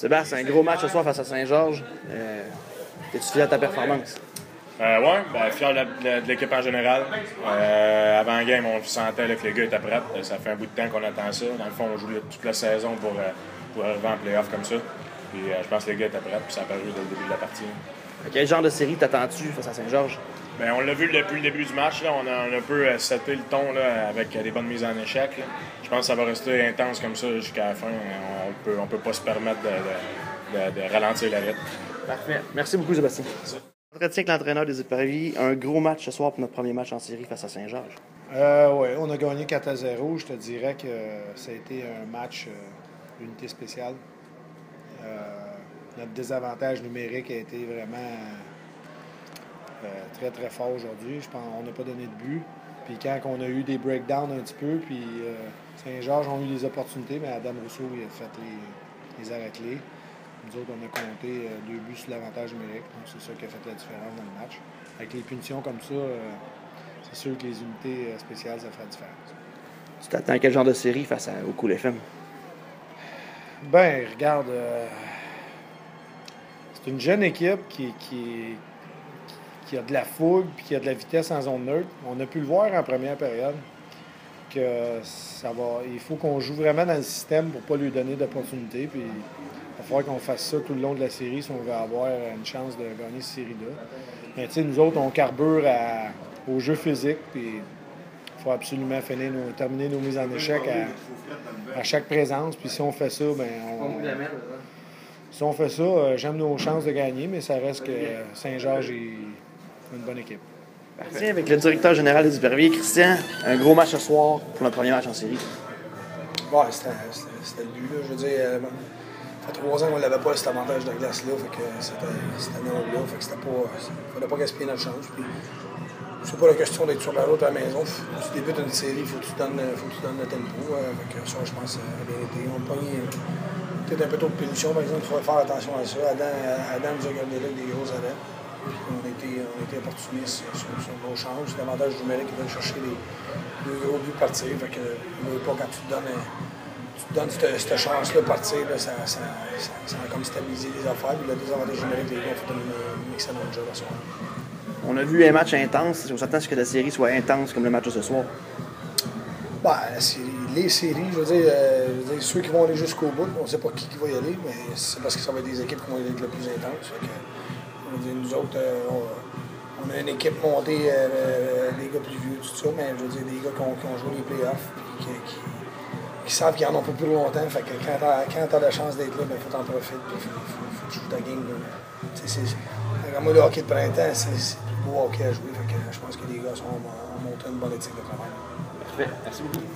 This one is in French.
Sébastien, un gros match ce soir face à Saint-Georges. Es-tu fier de ta performance? Oui, fier de l'équipe en général. Avant le game, on sentait là, que les gars étaient prêts. Ça fait un bout de temps qu'on attend ça. Dans le fond, on joue toute la saison pour arriver en play-off comme ça. Puis je pense que les gars étaient prêts, puis ça a paru dès le début de la partie. Quel genre de série t'attends-tu face à Saint-Georges? On l'a vu depuis le début du match. Là. On a un peu seté le ton là, avec des bonnes mises en échec. Là. Je pense que ça va rester intense comme ça jusqu'à la fin. On peut pas se permettre de ralentir la rythme. Parfait. Merci beaucoup, Sébastien. Entretien avec l'entraîneur des Éperviers. Un gros match ce soir pour notre premier match en série face à Saint-Georges. Oui, on a gagné 4-0. Je te dirais que ça a été un match unité spéciale. Notre désavantage numérique a été vraiment très, très fort aujourd'hui. Je pense qu'on n'a pas donné de but. Puis quand on a eu des breakdowns un petit peu, puis Saint-Georges ont eu des opportunités, mais Adam Rousseau il a fait les arrêts-clés. Nous autres, on a compté 2 buts sur l'avantage numérique. Donc, c'est ça qui a fait la différence dans le match. Avec les punitions comme ça, c'est sûr que les unités spéciales, ça fait la différence. Tu t'attends à quel genre de série face au Cool FM? Ben, regarde, c'est une jeune équipe qui a de la fougue et qui a de la vitesse en zone neutre. On a pu le voir en première période que il faut qu'on joue vraiment dans le système pour ne pas lui donner d'opportunités. Puis il va falloir qu'on fasse ça tout le long de la série si on veut avoir une chance de gagner cette série-là. Mais tu sais, nous autres, on carbure au jeu physique. Puis il faut absolument terminer nos mises en échec à chaque présence. Puis si on fait ça, j'aime nos chances de gagner, mais ça reste que Saint-Georges est une bonne équipe. Parfait. Avec le directeur général des Éperviers, Christian, un gros match ce soir pour notre premier match en série. Oui, c'était le but. Là. Je veux dire, ça fait 3 ans qu'on n'avait pas cet avantage de glace-là. Fait que c'était non-là. Fait que il ne fallait pas gaspiller notre chance. Puis, c'est pas la question d'être sur la route à la maison. Si tu débutes une série, il faut que tu donnes le tempo. Fait que ça, je pense, a bien été. On a pogné peut-être un peu trop de punition, par exemple. Il faudrait faire attention à ça. Adam nous a gardé là avec des gros arrêts. On a été opportunistes sur nos chances. L'avantage numérique, il va chercher les 2 gros buts partir. Fait que, pas quand tu te donnes cette chance-là de partir, là, ça a comme stabilisé les affaires. Puis le désavantage numérique, les gars ont fait un excellent job à soir. On a vu un match intense. On s'attend à ce que la série soit intense comme le match de ce soir. Les séries, je veux dire, ceux qui vont aller jusqu'au bout, on ne sait pas qui va y aller, mais c'est parce que ça va être des équipes qui vont être le plus intenses. Nous autres, on a une équipe montée, des gars plus vieux, tout ça, mais je veux dire, des gars qui ont joué les playoffs, qui savent qu'ils en ont pas plus longtemps. Fait que quand tu as la chance d'être là, il faut t'en profiter, il faut que tu joues ta game. Moi, le hockey de printemps, c'est du beau hockey à jouer. Fait que je pense que les gars ont montré une bonne éthique de travail. Parfait. Merci beaucoup.